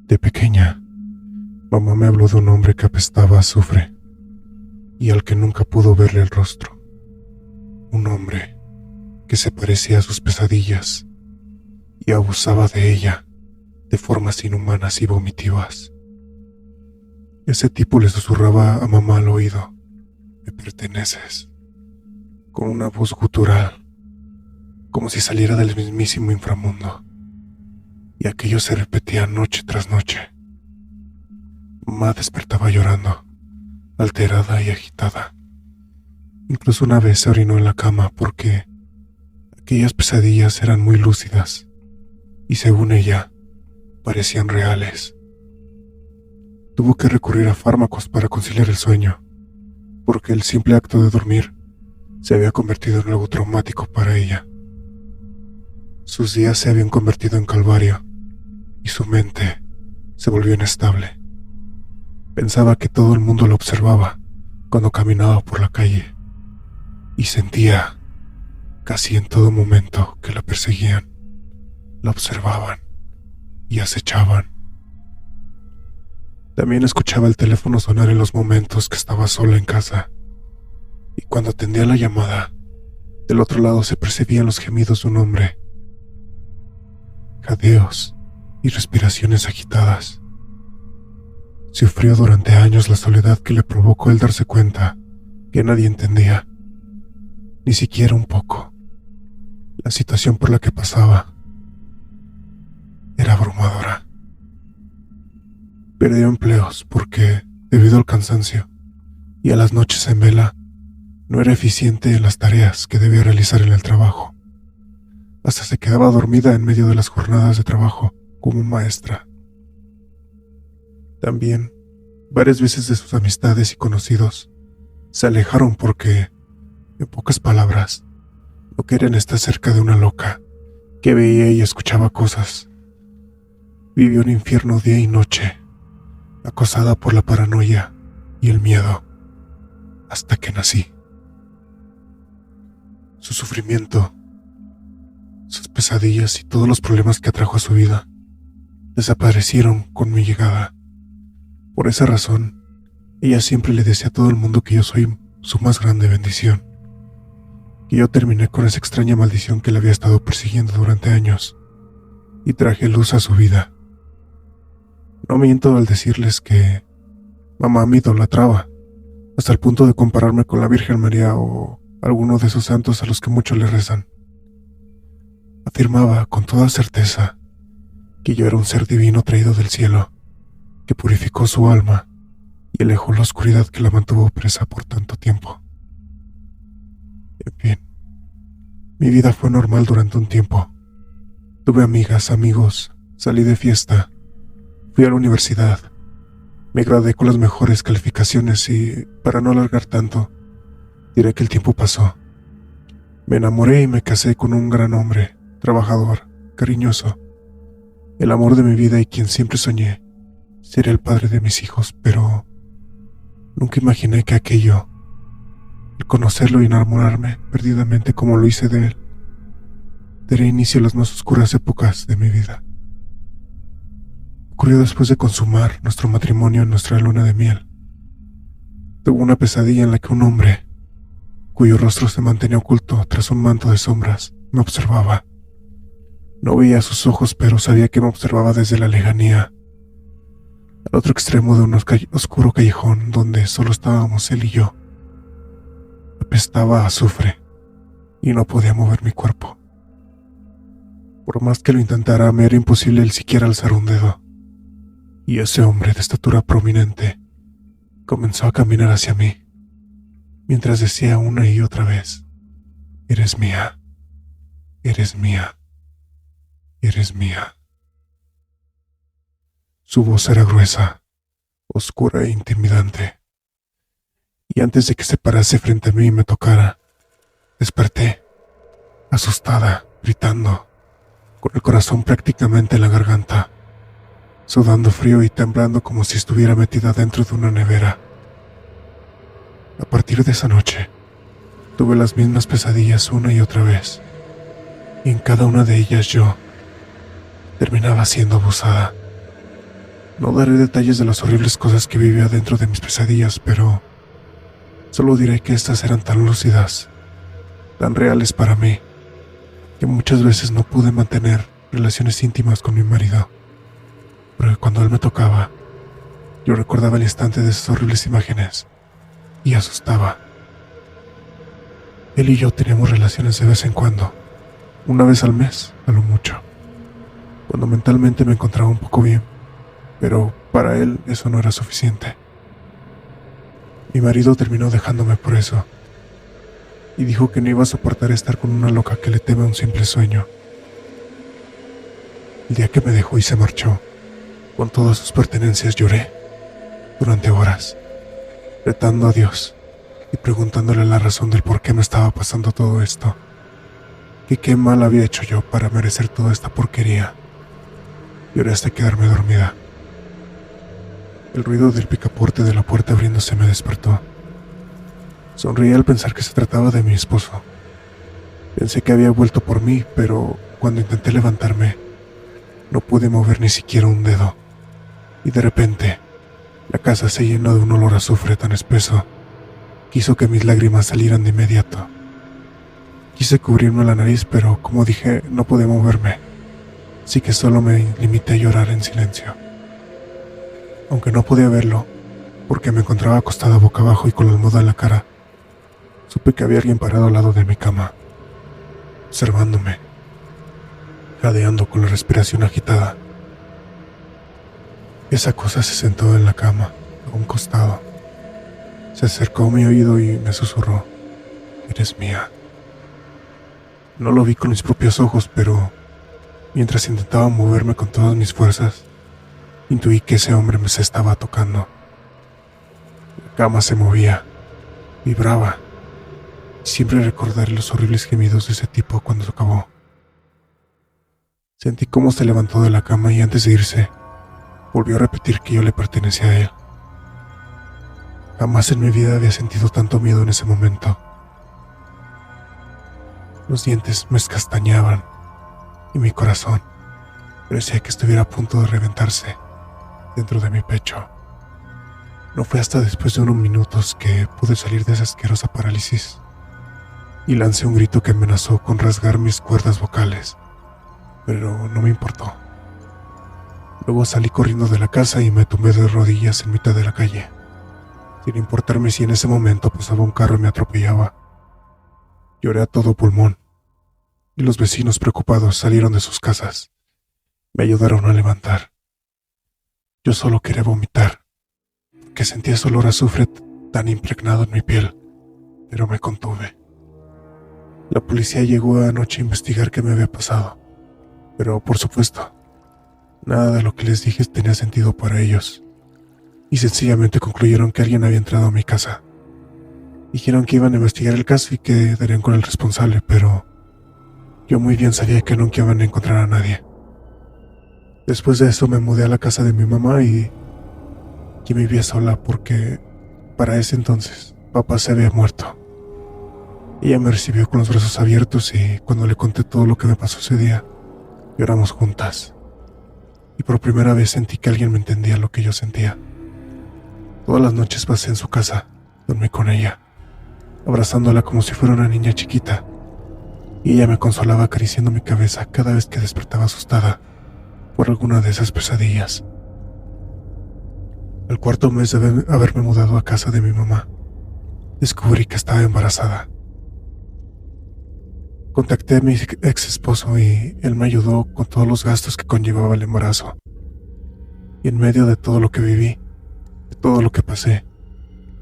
De pequeña, mamá me habló de un hombre que apestaba a azufre y al que nunca pudo verle el rostro. Un hombre que se parecía a sus pesadillas y abusaba de ella de formas inhumanas y vomitivas. Ese tipo le susurraba a mamá al oído: "Me perteneces", con una voz gutural, como si saliera del mismísimo inframundo, y aquello se repetía noche tras noche. Mamá despertaba llorando, alterada y agitada. Incluso una vez se orinó en la cama porque aquellas pesadillas eran muy lúcidas y, según ella, parecían reales. Tuvo que recurrir a fármacos para conciliar el sueño, porque el simple acto de dormir se había convertido en algo traumático para ella. Sus días se habían convertido en calvario y su mente se volvió inestable. Pensaba que todo el mundo la observaba cuando caminaba por la calle y sentía casi en todo momento que la perseguían, la observaban y acechaban. También escuchaba el teléfono sonar en los momentos que estaba sola en casa, y cuando atendía la llamada, del otro lado se percibían los gemidos de un hombre, jadeos y respiraciones agitadas. Sufrió durante años la soledad que le provocó el darse cuenta que nadie entendía, ni siquiera un poco, la situación por la que pasaba. Era abrumadora. Perdió empleos porque, debido al cansancio y a las noches en vela, no era eficiente en las tareas que debía realizar en el trabajo. Hasta se quedaba dormida en medio de las jornadas de trabajo como maestra. También, varias veces de sus amistades y conocidos se alejaron porque, en pocas palabras, no querían estar cerca de una loca que veía y escuchaba cosas. Vivió un infierno día y noche, acosada por la paranoia y el miedo, hasta que nací. Su sufrimiento, sus pesadillas y todos los problemas que atrajo a su vida desaparecieron con mi llegada. Por esa razón, ella siempre le decía a todo el mundo que yo soy su más grande bendición, que yo terminé con esa extraña maldición que le había estado persiguiendo durante años y traje luz a su vida. No miento al decirles que mamá me idolatraba, hasta el punto de compararme con la Virgen María o alguno de esos santos a los que muchos le rezan. Afirmaba con toda certeza que yo era un ser divino traído del cielo, que purificó su alma y alejó la oscuridad que la mantuvo presa por tanto tiempo. En fin, mi vida fue normal durante un tiempo. Tuve amigas, amigos, salí de fiesta, fui a la universidad, me gradué con las mejores calificaciones y, para no alargar tanto, diré que el tiempo pasó. Me enamoré y me casé con un gran hombre, trabajador, cariñoso, el amor de mi vida y quien siempre soñé sería el padre de mis hijos, pero nunca imaginé que aquello, el conocerlo y enamorarme perdidamente como lo hice de él, daría inicio a las más oscuras épocas de mi vida. Ocurrió después de consumar nuestro matrimonio en nuestra luna de miel. Tuve una pesadilla en la que un hombre, cuyo rostro se mantenía oculto tras un manto de sombras, me observaba. No veía sus ojos, pero sabía que me observaba desde la lejanía, al otro extremo de un oscuro callejón donde solo estábamos él y yo. Apestaba a azufre y no podía mover mi cuerpo. Por más que lo intentara, me era imposible el siquiera alzar un dedo. Y ese hombre de estatura prominente comenzó a caminar hacia mí, mientras decía una y otra vez: "Eres mía, eres mía, eres mía". Su voz era gruesa, oscura e intimidante, y antes de que se parase frente a mí y me tocara, desperté, asustada, gritando, con el corazón prácticamente en la garganta, sudando frío y temblando como si estuviera metida dentro de una nevera. A partir de esa noche, tuve las mismas pesadillas una y otra vez, y en cada una de ellas yo terminaba siendo abusada. No daré detalles de las horribles cosas que vivía dentro de mis pesadillas, pero solo diré que estas eran tan lúcidas, tan reales para mí, que muchas veces no pude mantener relaciones íntimas con mi marido, porque cuando él me tocaba, yo recordaba el instante de esas horribles imágenes y asustaba. Él y yo teníamos relaciones de vez en cuando, una vez al mes, a lo mucho, cuando mentalmente me encontraba un poco bien, pero para él eso no era suficiente. Mi marido terminó dejándome por eso, y dijo que no iba a soportar estar con una loca que le teme a un simple sueño. El día que me dejó y se marchó, con todas sus pertenencias lloré durante horas, retando a Dios y preguntándole la razón del por qué me estaba pasando todo esto, que qué mal había hecho yo para merecer toda esta porquería. Lloré hasta quedarme dormida. El ruido del picaporte de la puerta abriéndose me despertó. Sonreí al pensar que se trataba de mi esposo. Pensé que había vuelto por mí, pero cuando intenté levantarme, no pude mover ni siquiera un dedo. Y de repente, la casa se llenó de un olor a azufre tan espeso que hizo que mis lágrimas salieran de inmediato. Quise cubrirme la nariz, pero como dije, no pude moverme, así que solo me limité a llorar en silencio. Aunque no podía verlo, porque me encontraba acostada boca abajo y con la almohada en la cara, supe que había alguien parado al lado de mi cama, observándome, jadeando con la respiración agitada. Esa cosa se sentó en la cama, a un costado. Se acercó a mi oído y me susurró: «Eres mía». No lo vi con mis propios ojos, pero mientras intentaba moverme con todas mis fuerzas, intuí que ese hombre me se estaba tocando. La cama se movía, vibraba. Siempre recordaré los horribles gemidos de ese tipo cuando se acabó. Sentí cómo se levantó de la cama y antes de irse, volvió a repetir que yo le pertenecía a él. Jamás en mi vida había sentido tanto miedo en ese momento. Los dientes me escastañaban y mi corazón parecía que estuviera a punto de reventarse dentro de mi pecho. No fue hasta después de unos minutos que pude salir de esa asquerosa parálisis y lancé un grito que amenazó con rasgar mis cuerdas vocales, pero no me importó. Luego salí corriendo de la casa y me tumbé de rodillas en mitad de la calle, sin importarme si en ese momento pasaba un carro y me atropellaba. Lloré a todo pulmón, y los vecinos preocupados salieron de sus casas. Me ayudaron a levantar. Yo solo quería vomitar, porque sentía ese olor a azufre tan impregnado en mi piel, pero me contuve. La policía llegó anoche a investigar qué me había pasado, pero por supuesto, nada de lo que les dije tenía sentido para ellos, y sencillamente concluyeron que alguien había entrado a mi casa. Dijeron que iban a investigar el caso y que darían con el responsable, pero yo muy bien sabía que nunca iban a encontrar a nadie. Después de eso me mudé a la casa de mi mamá y vivía sola porque para ese entonces papá se había muerto. Ella me recibió con los brazos abiertos y cuando le conté todo lo que me pasó ese día, lloramos juntas. Y por primera vez sentí que alguien me entendía lo que yo sentía. Todas las noches pasé en su casa, dormí con ella, abrazándola como si fuera una niña chiquita, y ella me consolaba acariciando mi cabeza cada vez que despertaba asustada por alguna de esas pesadillas. Al cuarto mes de haberme mudado a casa de mi mamá, descubrí que estaba embarazada. Contacté a mi ex esposo y él me ayudó con todos los gastos que conllevaba el embarazo. Y en medio de todo lo que viví, de todo lo que pasé,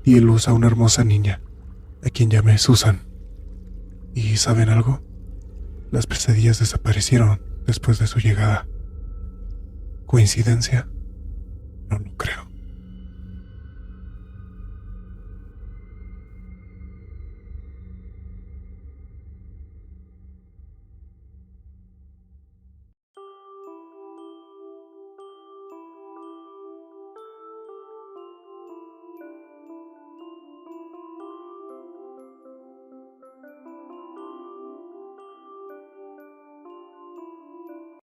di luz a una hermosa niña, a quien llamé Susan. ¿Y saben algo? Las pesadillas desaparecieron después de su llegada. ¿Coincidencia? No lo creo.